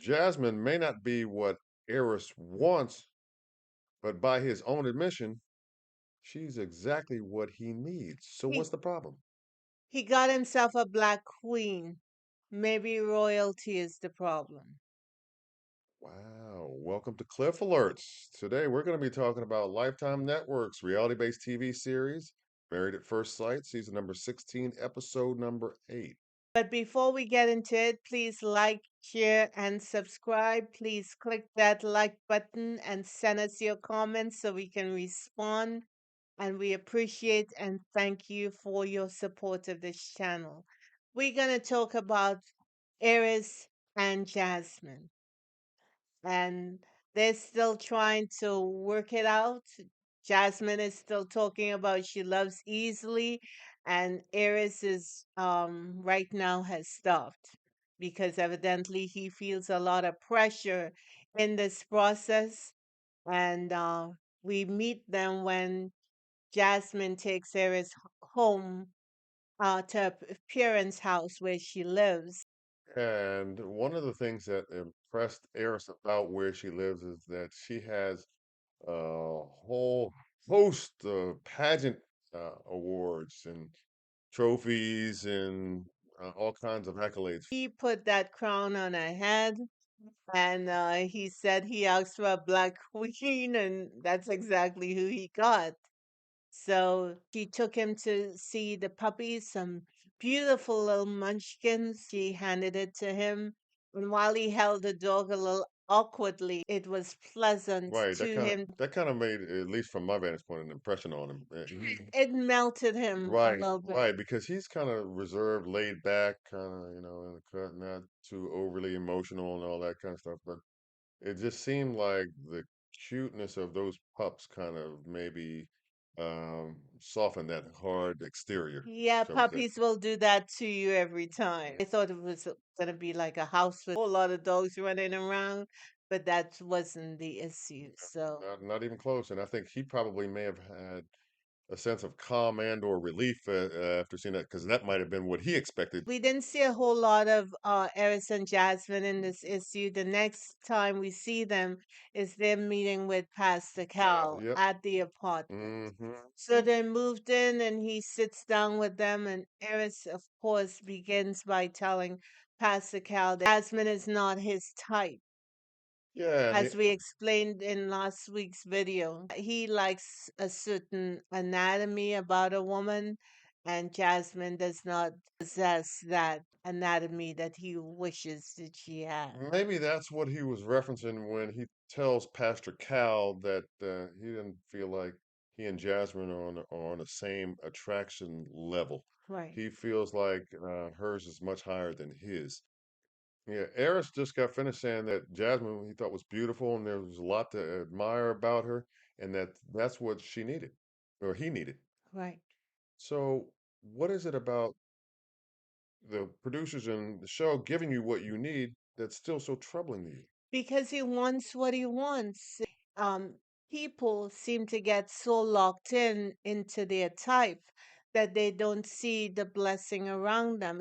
Jasmine may not be what Eris wants, but by his own admission, she's exactly what he needs. So He what's the problem? he got himself a black queen. Maybe royalty is the problem. Wow. Welcome to Cliff Alerts. Today we're going to be talking about Lifetime Network's reality-based TV series, Married at First Sight, season number 16, episode number 8. But before we get into it, please like, share, and subscribe. Please click that like button and send us your comments so we can respond. And we appreciate and thank you for your support of this channel. We're going to talk about Eris and Jasmine, and they're still trying to work it out. Jasmine is still talking about she loves easily, and Eris is right now has stopped because evidently he feels a lot of pressure in this process. And we meet them when Jasmine takes Eris home to her parents' house where she lives. And one of the things that impressed Eris about where she lives is that she has a whole host of pageant awards and trophies and all kinds of accolades. He put that crown on her head, and he said he asked for a black queen, and that's exactly who he got. So she took him to see the puppies, some beautiful little munchkins. She handed it to him, and while he held the dog a little awkwardly, it was pleasant Right, to him. that kind of made, at least from my vantage point, an impression on him. It melted him a Right, little bit. right, because he's kind of reserved, laid back, kind of, in the cut, not too overly emotional and all that kind of stuff. But it just seemed like the cuteness of those pups kind of maybe softened that hard exterior, Yeah, shall we say. puppies will do that to you every time. I thought it was gonna be like a house with a whole lot of dogs running around, but that wasn't the issue. So Not even close. And I think he probably may have had a sense of calm and or relief after seeing that, because that might have been what he expected. we didn't see a whole lot of Eris and Jasmine in this issue. The next time we see them is them meeting with Pastor Cal Yep. at the apartment. Hmm. So they moved in and he sits down with them, and Eris, of course, begins by telling Pastor Cal that Jasmine is not his type. Yeah, and As we explained in last week's video, he likes a certain anatomy about a woman, and Jasmine does not possess that anatomy that he wishes that she had. maybe that's what he was referencing when he tells Pastor Cal that he didn't feel like he and Jasmine are on the same attraction level. Right. He feels like hers is much higher than his. Yeah, Eris just got finished saying that Jasmine he thought was beautiful and there was a lot to admire about her, and that's what she needed, or he needed. Right. So, what is it about the producers and the show giving you what you need that's still so troubling to you? Because he wants what he wants. Um, People seem to get so locked in into their type that they don't see the blessing around them.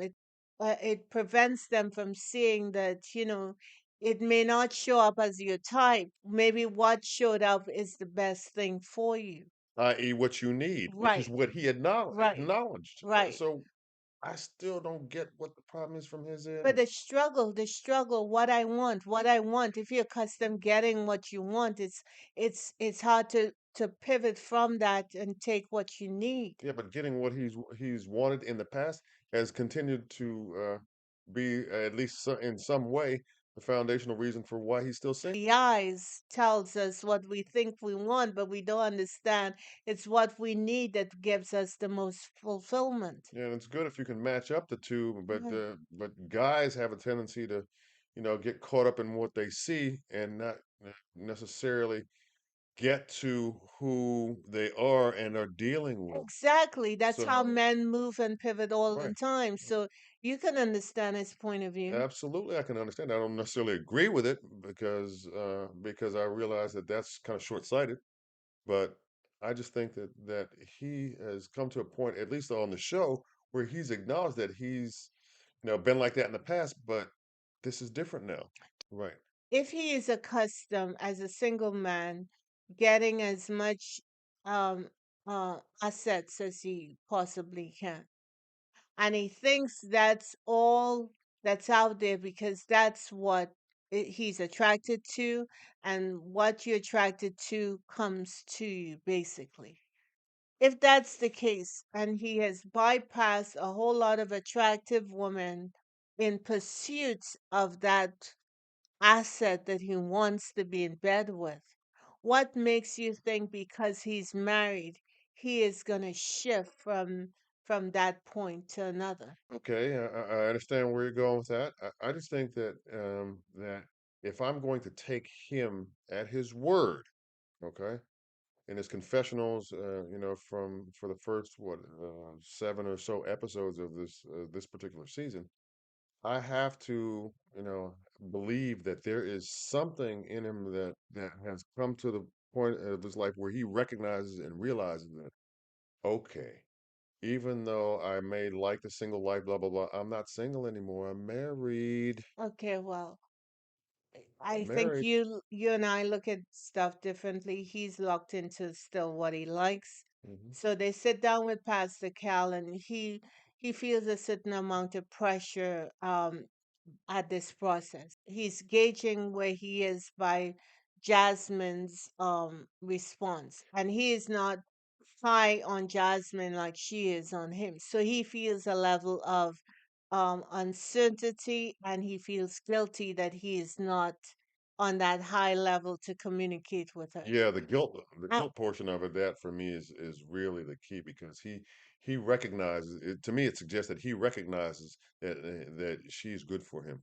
It prevents them from seeing that, it may not show up as your type. Maybe what showed up is the best thing for you. I.e., what you need, which is Right, what he had right, acknowledged. right. So I still don't get what the problem is from his But end. the struggle, what I want. If you're accustomed getting what you want, it's hard to pivot from that and take what you need. Yeah, but getting what he's wanted in the past has continued to be at least in some way the foundational reason for why he's still single. The eyes tells us what we think we want, but we don't understand it's what we need that gives us the most fulfillment. Yeah, and it's good if you can match up the two, Right. but guys have a tendency to, get caught up in what they see and not necessarily get to who they are and are dealing with. Exactly. That's So, how men move and pivot all the right. time. So you can understand his point of view. Absolutely, I can understand. I don't necessarily agree with it because I realize that that's kind of short-sighted. But I just think that he has come to a point, at least on the show, where he's acknowledged that he's been like that in the past, but This is different now. Right. If he is accustomed as a single man getting as much um, assets as he possibly can, and he thinks that's all that's out there because that's what he's attracted to, and what you're attracted to comes to you, basically. If that's the case, and he has bypassed a whole lot of attractive women in pursuit of that asset that he wants to be in bed with, what makes you think because he's married, he is going to shift from that point to another? Okay, I understand where you're going with that. I just think that that if I'm going to take him at his word, okay, in his confessionals, from for the first seven or so episodes of this particular season, I have to, believe that there is something in him that has come to the point of his life where he recognizes and realizes that, okay, even though I may like the single life, blah blah blah, I'm not single anymore. I'm married. Okay, well, I think Married. you and I look at stuff differently. He's locked into still what he likes. Hmm. So they sit down with Pastor Cal, and he feels a certain amount of pressure at this process. He's gauging where he is by Jasmine's response, and he is not high on Jasmine like she is on him. So he feels a level of uncertainty, and he feels guilty that he is not on that high level to communicate with her. Yeah, the guilt Uh, portion of it, that for me is really the key because he recognizes it. To me, it suggests that he recognizes that she's good for him,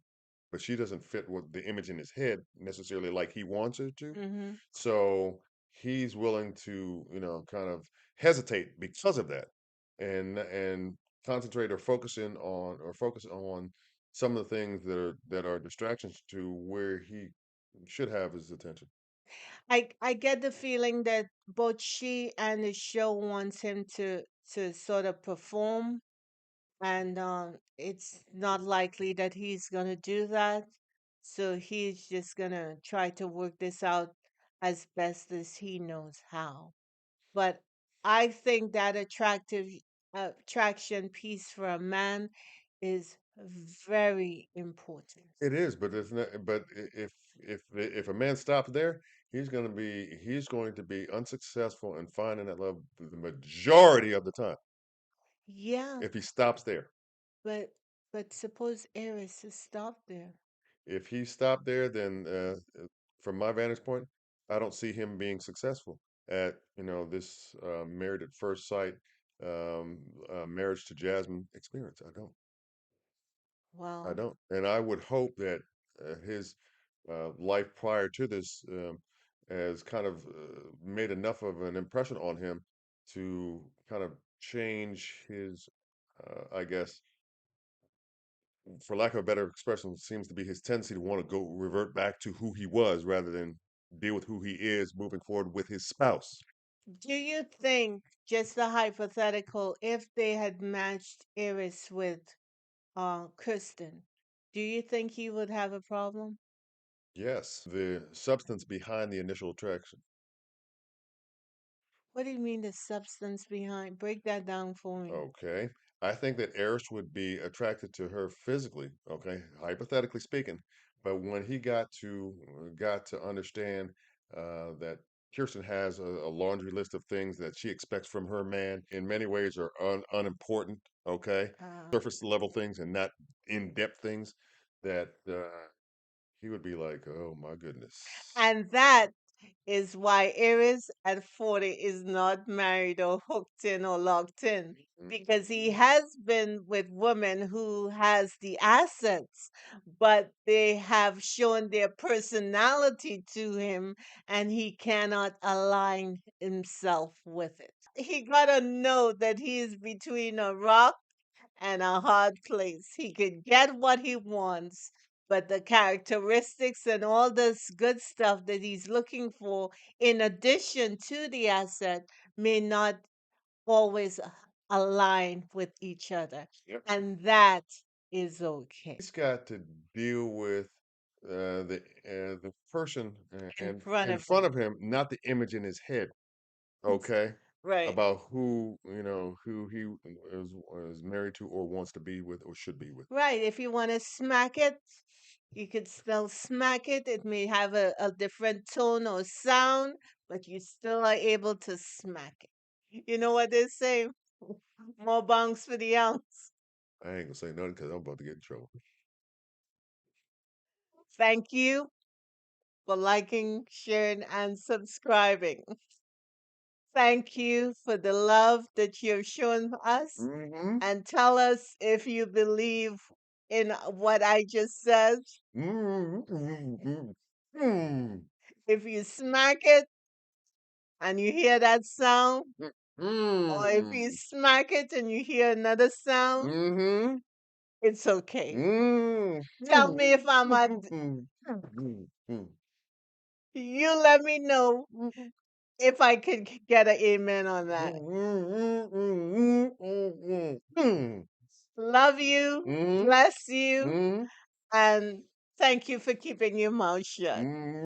but she doesn't fit what the image in his head necessarily like he wants her to. mhm. So he's willing to, kind of hesitate because of that, and concentrate or focus on some of the things that are distractions to where he should have his attention. I get the feeling that both she and the show wants him to sort of perform, and it's not likely that he's gonna do that. So he's just gonna try to work this out as best as he knows how. But I think that attraction piece for a man is very important. It is, but it's not. But if a man stops there, he's going to be unsuccessful in finding that love the majority of the time. Yeah, If he stops there, but suppose Eris is stopped there. if he stopped there, then from my vantage point, I don't see him being successful at this married at first sight, marriage to Jasmine experience. I don't. I Well, don't. And I would hope that his life prior to this has kind of made enough of an impression on him to kind of change his, I guess, for lack of a better expression, seems to be his tendency to want to go revert back to who he was rather than deal with who he is moving forward with his spouse. do you think, just the hypothetical, if they had matched Eris with Kristen, do you think he would have a problem? Yes, the substance behind the initial attraction. What do you mean the substance behind? Break that down for me. Okay. I think that Eris would be attracted to her physically, okay, hypothetically speaking. But when he got to understand that Kirsten has a laundry list of things that she expects from her man, in many ways are unimportant, okay, Uh, surface level things and not in-depth things, that he would be like, "Oh my goodness." and that is why Aries at 40 is not married or hooked in or locked in, because he Mm. has been with women who has the assets, but they have shown their personality to him, and he cannot align himself with it. He gotta know that he is between a rock and a hard place. He could get what he wants, but the characteristics and all this good stuff that he's looking for, in addition to the asset, may not always align with each other. Yep. And that is okay He's got to deal with the person in and front in of front him. of him, not the image in his head. It's Okay, right. about who he is married to or wants to be with or should be with. Right. If you want to smack it, you could still smack it. It may have a different tone or sound, but you still are able to smack it. You know what they say? More bongs for the ounce. I ain't gonna say nothing because I'm about to get in trouble. Thank you for liking, sharing, and subscribing. Thank you for the love that you've shown us. Mm-hmm. And tell us if you believe in what I just said. Mm-hmm. Mm-hmm. If you smack it and you hear that sound, or if you Mm-hmm. smack it and you hear another sound, Mm-hmm. it's okay. Mm-hmm. Tell me if I'm at, Mm-hmm. you let me know if I could get an amen on that. Love you, bless you, and thank you for keeping your mouth shut.